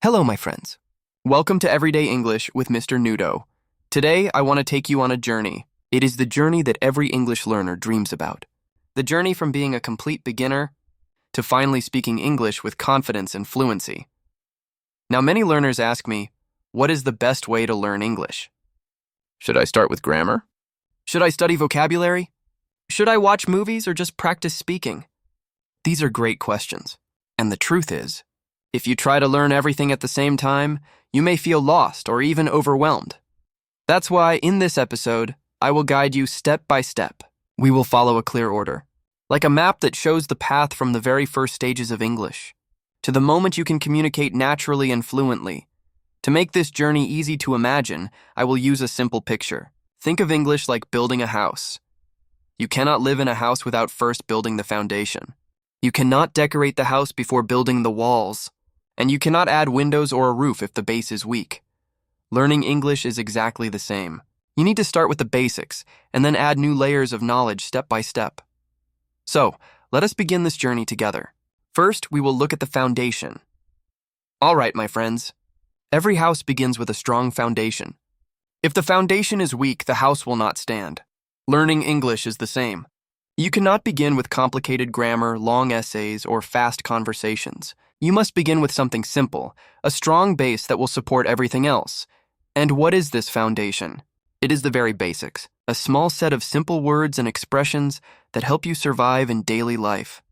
Hello, my friends. Welcome to Everyday English with Mr. Nudo. Today, I want to take you on a journey. It is the journey that every English learner dreams about. The journey from being a complete beginner to finally speaking English with confidence and fluency. Now, many learners ask me, what is the best way to learn English? Should I start with grammar? Should I study vocabulary? Should I watch movies or just practice speaking? These are great questions. And the truth is, if you try to learn everything at the same time, you may feel lost or even overwhelmed. That's why, in this episode, I will guide you step by step. We will follow a clear order, like a map that shows the path from the very first stages of English to the moment you can communicate naturally and fluently. To make this journey easy to imagine, I will use a simple picture. Think of English like building a house. You cannot live in a house without first building the foundation. You cannot decorate the house before building the walls. And you cannot add windows or a roof if the base is weak. Learning English is exactly the same. You need to start with the basics and then add new layers of knowledge step by step. So, let us begin this journey together. First, we will look at the foundation. All right, my friends. Every house begins with a strong foundation. If the foundation is weak, the house will not stand. Learning English is the same. You cannot begin with complicated grammar, long essays, or fast conversations. You must begin with something simple, a strong base that will support everything else. And what is this foundation? It is the very basics, a small set of simple words and expressions that help you survive in daily life.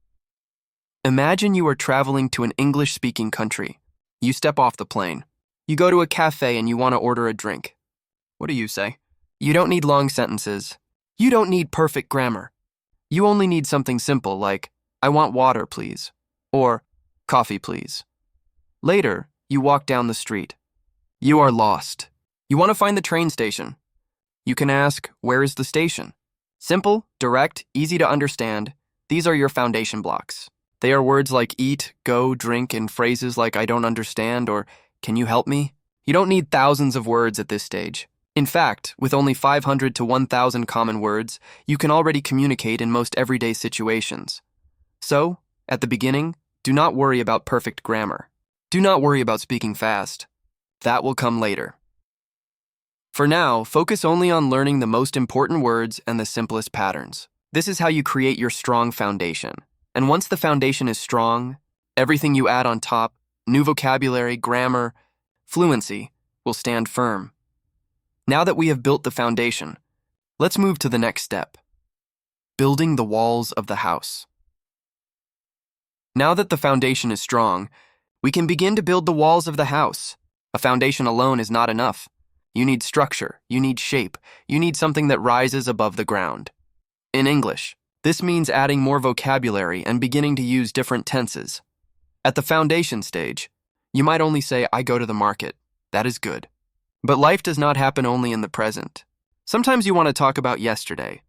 Imagine you are traveling to an English-speaking country. You step off the plane. You go to a cafe and you want to order a drink. What do you say? You don't need long sentences. You don't need perfect grammar. You only need something simple like, I want water, please, or coffee, please. Later, you walk down the street. You are lost. You want to find the train station. You can ask, where is the station? Simple, direct, easy to understand. These are your foundation blocks. They are words like eat, go, drink, and phrases like I don't understand or can you help me? You don't need thousands of words at this stage. In fact, with only 500 to 1,000 common words, you can already communicate in most everyday situations. So, at the beginning, do not worry about perfect grammar. Do not worry about speaking fast. That will come later. For now, focus only on learning the most important words and the simplest patterns. This is how you create your strong foundation. And once the foundation is strong, everything you add on top, new vocabulary, grammar, fluency, will stand firm. Now that we have built the foundation, let's move to the next step. Building the walls of the house. Now that the foundation is strong, we can begin to build the walls of the house. A foundation alone is not enough. You need structure, you need shape, you need something that rises above the ground. In English, this means adding more vocabulary and beginning to use different tenses. At the foundation stage, you might only say, I go to the market. That is good. But life does not happen only in the present. Sometimes you want to talk about yesterday.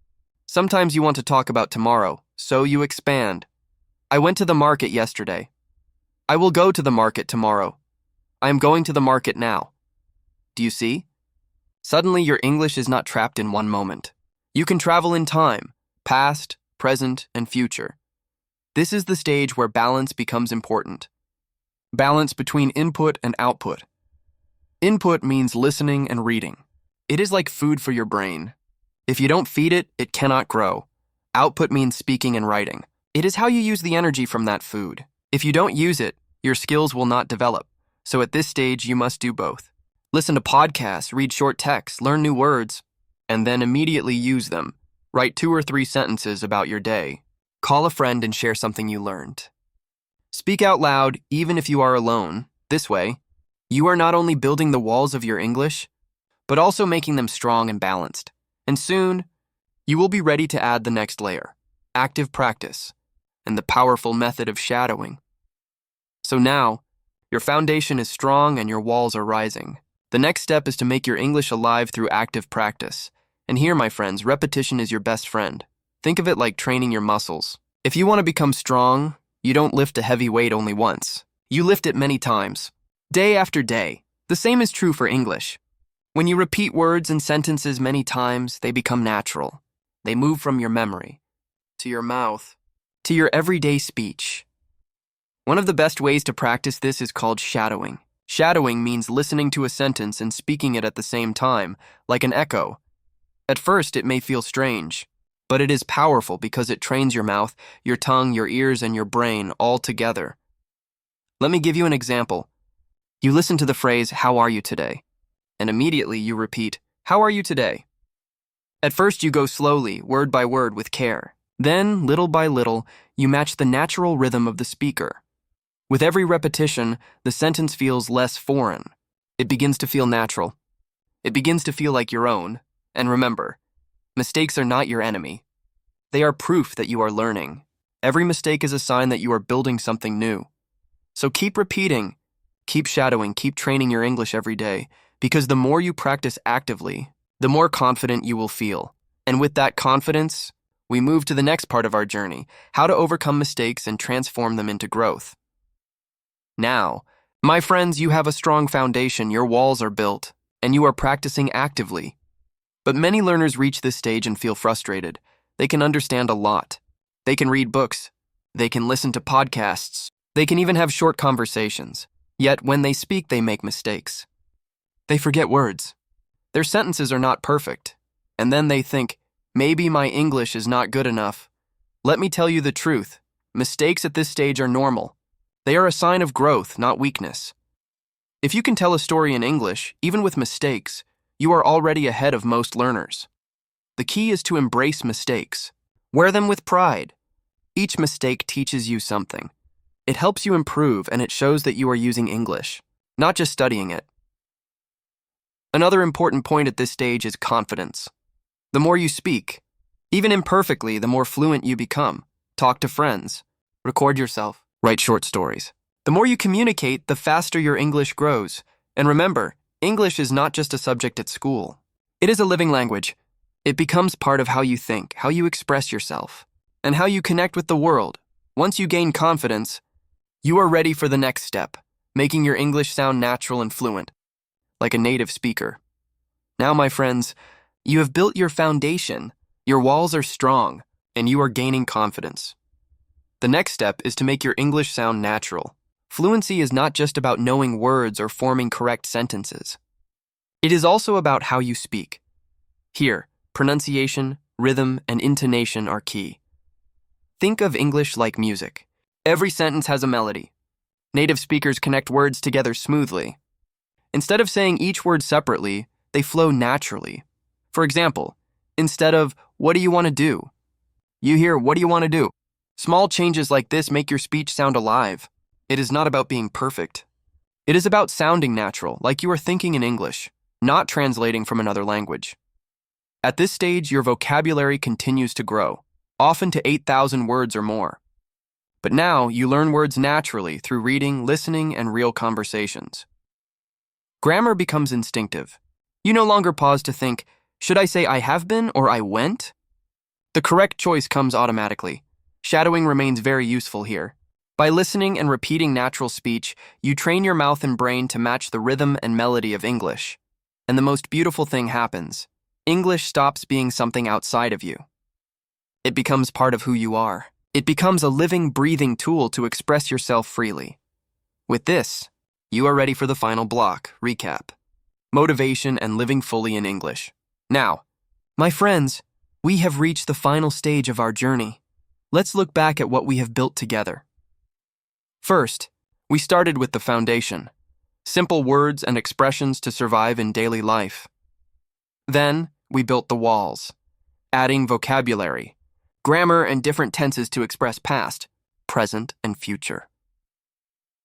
Sometimes you want to talk about tomorrow, so you expand. I went to the market yesterday. I will go to the market tomorrow. I am going to the market now. Do you see? Suddenly your English is not trapped in one moment. You can travel in time, past, present, and future. This is the stage where balance becomes important. Balance between input and output. Input means listening and reading. It is like food for your brain. If you don't feed it, it cannot grow. Output means speaking and writing. It is how you use the energy from that food. If you don't use it, your skills will not develop. So at this stage, you must do both. Listen to podcasts, read short texts, learn new words, and then immediately use them. Write 2 or 3 sentences about your day. Call a friend and share something you learned. Speak out loud, even if you are alone. This way, you are not only building the walls of your English, but also making them strong and balanced. And soon, you will be ready to add the next layer, active practice, and the powerful method of shadowing. So now, your foundation is strong and your walls are rising. The next step is to make your English alive through active practice. And here, my friends, repetition is your best friend. Think of it like training your muscles. If you want to become strong, you don't lift a heavy weight only once. You lift it many times, day after day. The same is true for English. When you repeat words and sentences many times, they become natural. They move from your memory to your mouth to your everyday speech. One of the best ways to practice this is called shadowing. Shadowing means listening to a sentence and speaking it at the same time, like an echo. At first, it may feel strange, but it is powerful because it trains your mouth, your tongue, your ears, and your brain all together. Let me give you an example. You listen to the phrase, "How are you today?" and immediately you repeat, "How are you today?" At first, you go slowly, word by word, with care. Then, little by little, you match the natural rhythm of the speaker. With every repetition, the sentence feels less foreign. It begins to feel natural. It begins to feel like your own. And remember, mistakes are not your enemy. They are proof that you are learning. Every mistake is a sign that you are building something new. So keep repeating, keep shadowing, keep training your English every day, because the more you practice actively, the more confident you will feel. And with that confidence, we move to the next part of our journey, how to overcome mistakes and transform them into growth. Now, my friends, you have a strong foundation, your walls are built, and you are practicing actively. But many learners reach this stage and feel frustrated. They can understand a lot. They can read books. They can listen to podcasts. They can even have short conversations. Yet when they speak, they make mistakes. They forget words. Their sentences are not perfect. And then they think, maybe my English is not good enough. Let me tell you the truth. Mistakes at this stage are normal. They are a sign of growth, not weakness. If you can tell a story in English, even with mistakes, you are already ahead of most learners. The key is to embrace mistakes. Wear them with pride. Each mistake teaches you something. It helps you improve, and it shows that you are using English, not just studying it. Another important point at this stage is confidence. The more you speak, even imperfectly, the more fluent you become. Talk to friends. Record yourself. Write short stories. The more you communicate, the faster your English grows. And remember, English is not just a subject at school. It is a living language. It becomes part of how you think, how you express yourself, and how you connect with the world. Once you gain confidence, you are ready for the next step, making your English sound natural and fluent, like a native speaker. Now, my friends, you have built your foundation, your walls are strong, and you are gaining confidence. The next step is to make your English sound natural. Fluency is not just about knowing words or forming correct sentences. It is also about how you speak. Here, pronunciation, rhythm, and intonation are key. Think of English like music. Every sentence has a melody. Native speakers connect words together smoothly. Instead of saying each word separately, they flow naturally. For example, instead of, "What do you want to do?" you hear, "What do you want to do?" Small changes like this make your speech sound alive. It is not about being perfect. It is about sounding natural, like you are thinking in English, not translating from another language. At this stage, your vocabulary continues to grow, often to 8,000 words or more. But now, you learn words naturally through reading, listening, and real conversations. Grammar becomes instinctive. You no longer pause to think, should I say I have been or I went? The correct choice comes automatically. Shadowing remains very useful here. By listening and repeating natural speech, you train your mouth and brain to match the rhythm and melody of English. And the most beautiful thing happens. English stops being something outside of you. It becomes part of who you are. It becomes a living, breathing tool to express yourself freely. With this, you are ready for the final block, recap. Motivation and living fully in English. Now, my friends, we have reached the final stage of our journey. Let's look back at what we have built together. First, we started with the foundation. Simple words and expressions to survive in daily life. Then, we built the walls, adding vocabulary, grammar, and different tenses to express past, present, and future.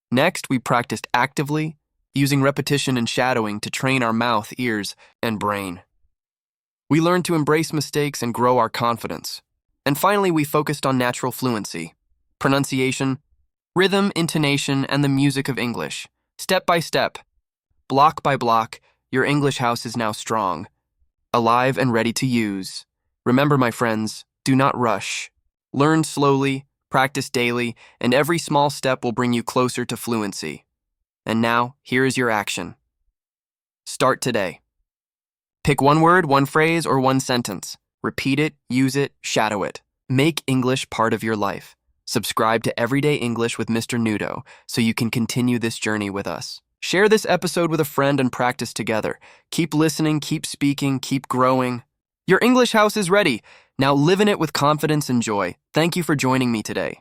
Next, we practiced actively, using repetition and shadowing to train our mouth, ears, and brain. We learned to embrace mistakes and grow our confidence. And finally, we focused on natural fluency, pronunciation, rhythm, intonation, and the music of English. Step by step, block by block, your English house is now strong, alive and ready to use. Remember, my friends, do not rush. Learn slowly, practice daily, and every small step will bring you closer to fluency. And now, here is your action. Start today. Pick one word, one phrase, or one sentence. Repeat it, use it, shadow it. Make English part of your life. Subscribe to Everyday English with Mr. Nudo so you can continue this journey with us. Share this episode with a friend and practice together. Keep listening, keep speaking, keep growing. Your English house is ready. Now live in it with confidence and joy. Thank you for joining me today.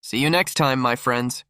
See you next time, my friends.